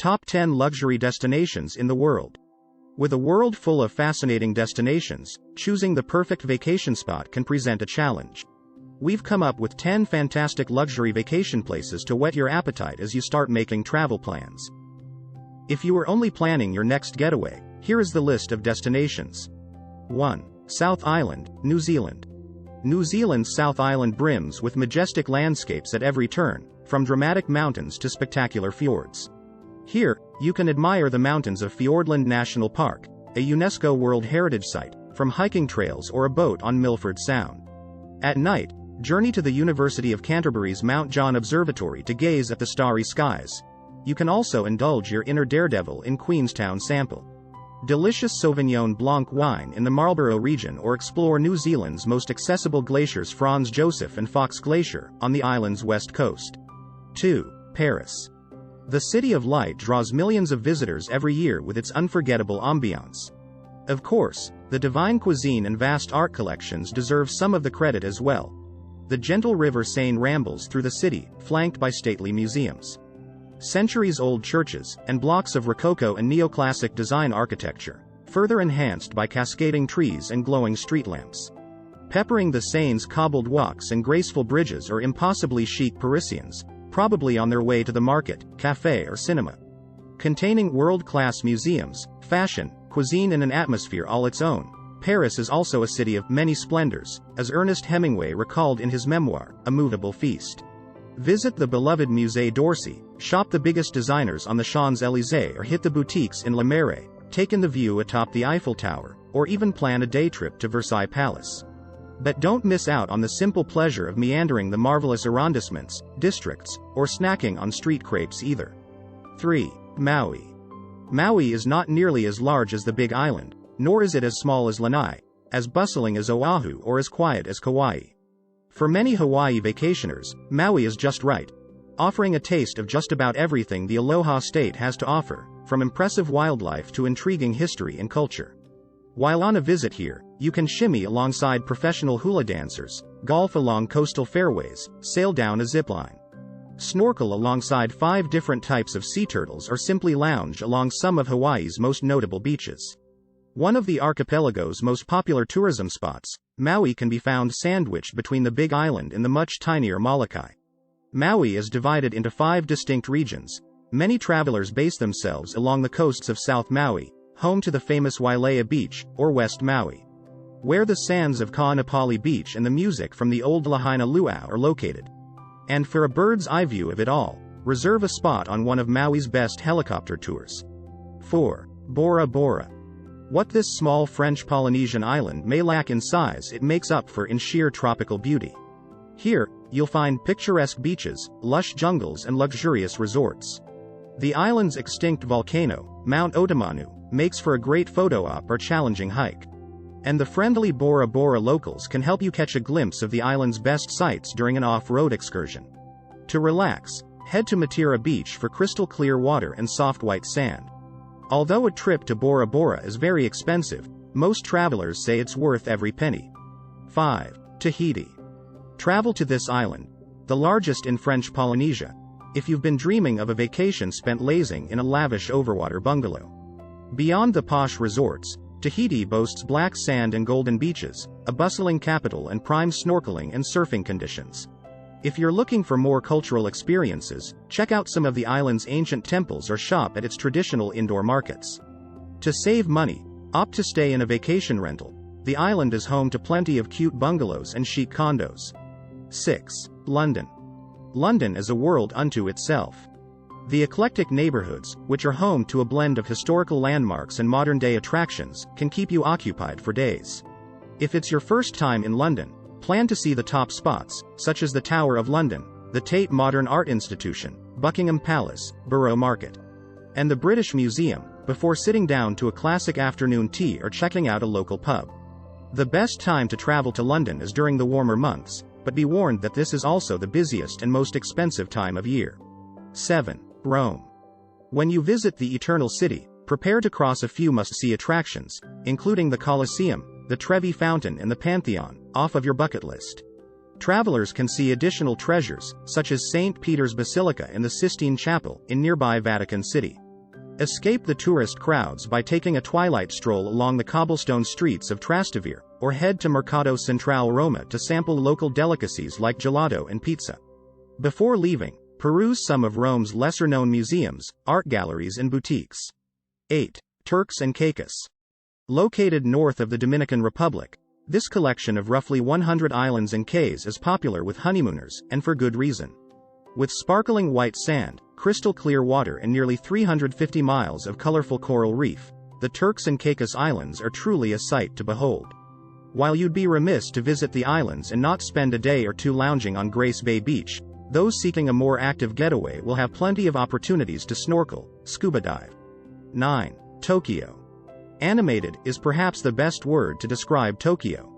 Top 10 Luxury Destinations in the World. With a world full of fascinating destinations, choosing the perfect vacation spot can present a challenge. We've come up with 10 fantastic luxury vacation places to whet your appetite as you start making travel plans. If you were only planning your next getaway, here is the list of destinations. 1. South Island, New Zealand. New Zealand's South Island brims with majestic landscapes at every turn, from dramatic mountains to spectacular fjords. Here, you can admire the mountains of Fiordland National Park, a UNESCO World Heritage Site, from hiking trails or a boat on Milford Sound. At night, journey to the University of Canterbury's Mount John Observatory to gaze at the starry skies. You can also indulge your inner daredevil in Queenstown Sample. Delicious Sauvignon Blanc wine in the Marlborough region, or explore New Zealand's most accessible glaciers Franz Josef and Fox Glacier, on the island's west coast. 2. Paris. The City of Light draws millions of visitors every year with its unforgettable ambiance. Of course, the divine cuisine and vast art collections deserve some of the credit as well. The gentle river Seine rambles through the city, flanked by stately museums, centuries-old churches, and blocks of Rococo and neoclassic design architecture, further enhanced by cascading trees and glowing street lamps. Peppering the Seine's cobbled walks and graceful bridges are impossibly chic Parisians, probably on their way to the market, cafe or cinema. Containing world-class museums, fashion, cuisine and an atmosphere all its own, Paris is also a city of many splendors, as Ernest Hemingway recalled in his memoir, A Movable Feast. Visit the beloved Musée d'Orsay, shop the biggest designers on the Champs-Élysées, or hit the boutiques in Le Marais, take in the view atop the Eiffel Tower, or even plan a day trip to Versailles Palace. But don't miss out on the simple pleasure of meandering the marvelous arrondissements, districts, or snacking on street crepes either. 3. Maui. Maui is not nearly as large as the Big Island, nor is it as small as Lanai, as bustling as Oahu, or as quiet as Kauai. For many Hawaii vacationers, Maui is just right, offering a taste of just about everything the Aloha State has to offer, from impressive wildlife to intriguing history and culture. While on a visit here, you can shimmy alongside professional hula dancers, golf along coastal fairways, sail down a zipline, snorkel alongside 5 different types of sea turtles, or simply lounge along some of Hawaii's most notable beaches. One of the archipelago's most popular tourism spots, Maui can be found sandwiched between the Big Island and the much tinier Molokai. Maui is divided into 5 distinct regions. Many travelers base themselves along the coasts of South Maui, home to the famous Wailea Beach, or West Maui, where the sands of Ka'anapali Beach and the music from the old Lahaina Luau are located. And for a bird's eye view of it all, reserve a spot on one of Maui's best helicopter tours. 4. Bora Bora. What this small French Polynesian island may lack in size, it makes up for in sheer tropical beauty. Here, you'll find picturesque beaches, lush jungles and luxurious resorts. The island's extinct volcano, Mount Otomanu, makes for a great photo op or challenging hike. And the friendly Bora Bora locals can help you catch a glimpse of the island's best sights during an off-road excursion. To relax, head to Matira Beach for crystal clear water and soft white sand. Although a trip to Bora Bora is very expensive, most travelers say it's worth every penny. 5. Tahiti. Travel to this island, the largest in French Polynesia, if you've been dreaming of a vacation spent lazing in a lavish overwater bungalow. Beyond the posh resorts, Tahiti boasts black sand and golden beaches, a bustling capital and prime snorkeling and surfing conditions. If you're looking for more cultural experiences, check out some of the island's ancient temples or shop at its traditional indoor markets. To save money, opt to stay in a vacation rental. The island is home to plenty of cute bungalows and chic condos. 6. London. London is a world unto itself. The eclectic neighborhoods, which are home to a blend of historical landmarks and modern-day attractions, can keep you occupied for days. If it's your first time in London, plan to see the top spots, such as the Tower of London, the Tate Modern Art Institution, Buckingham Palace, Borough Market, and the British Museum, before sitting down to a classic afternoon tea or checking out a local pub. The best time to travel to London is during the warmer months, but be warned that this is also the busiest and most expensive time of year. 7. Rome. When you visit the Eternal City, prepare to cross a few must-see attractions, including the Colosseum, the Trevi Fountain and the Pantheon, off of your bucket list. Travelers can see additional treasures, such as St. Peter's Basilica and the Sistine Chapel, in nearby Vatican City. Escape the tourist crowds by taking a twilight stroll along the cobblestone streets of Trastevere, or head to Mercato Centrale Roma to sample local delicacies like gelato and pizza. Before leaving, peruse some of Rome's lesser-known museums, art galleries and boutiques. 8. Turks and Caicos. Located north of the Dominican Republic, this collection of roughly 100 islands and cays is popular with honeymooners, and for good reason. With sparkling white sand, crystal clear water and nearly 350 miles of colorful coral reef, the Turks and Caicos Islands are truly a sight to behold. While you'd be remiss to visit the islands and not spend a day or two lounging on Grace Bay Beach, those seeking a more active getaway will have plenty of opportunities to snorkel, scuba dive. 9. Tokyo. Animated is perhaps the best word to describe Tokyo.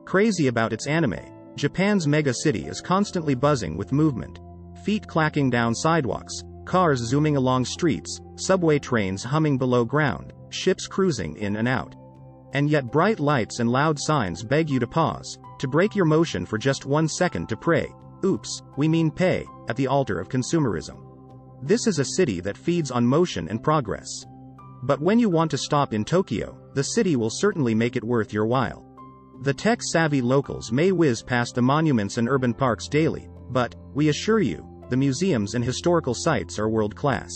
Crazy about its anime, Japan's mega city is constantly buzzing with movement. Feet clacking down sidewalks, cars zooming along streets, subway trains humming below ground, ships cruising in and out. And yet bright lights and loud signs beg you to pause, to break your motion for just 1 second to pray, oops, we mean pay, at the altar of consumerism. This is a city that feeds on motion and progress. But when you want to stop in Tokyo, the city will certainly make it worth your while. The tech-savvy locals may whiz past the monuments and urban parks daily, but, we assure you, the museums and historical sites are world-class.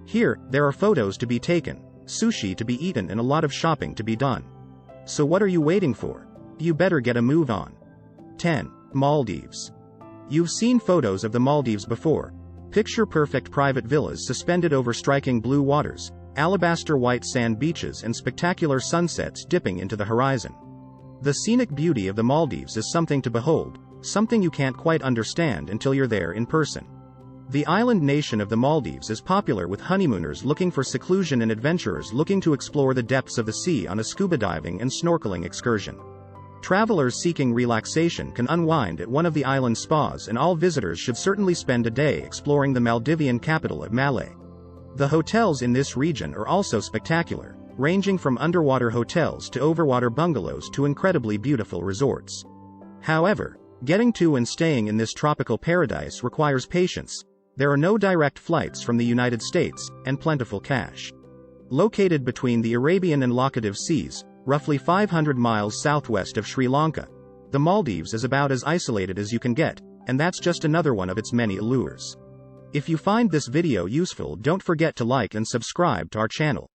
Here, there are photos to be taken, sushi to be eaten and a lot of shopping to be done. So what are you waiting for? You better get a move on. 10. Maldives. You've seen photos of the Maldives before. Picture-perfect private villas suspended over striking blue waters, alabaster white sand beaches and spectacular sunsets dipping into the horizon. The scenic beauty of the Maldives is something to behold, something you can't quite understand until you're there in person. The island nation of the Maldives is popular with honeymooners looking for seclusion and adventurers looking to explore the depths of the sea on a scuba diving and snorkeling excursion. Travelers seeking relaxation can unwind at one of the island spas, and all visitors should certainly spend a day exploring the Maldivian capital of Malé. The hotels in this region are also spectacular, ranging from underwater hotels to overwater bungalows to incredibly beautiful resorts. However, getting to and staying in this tropical paradise requires patience. There are no direct flights from the United States, and plentiful cash. Located between the Arabian and Laccadive Seas, roughly 500 miles southwest of Sri Lanka, the Maldives is about as isolated as you can get, and that's just another one of its many allures. If you find this video useful, don't forget to like and subscribe to our channel.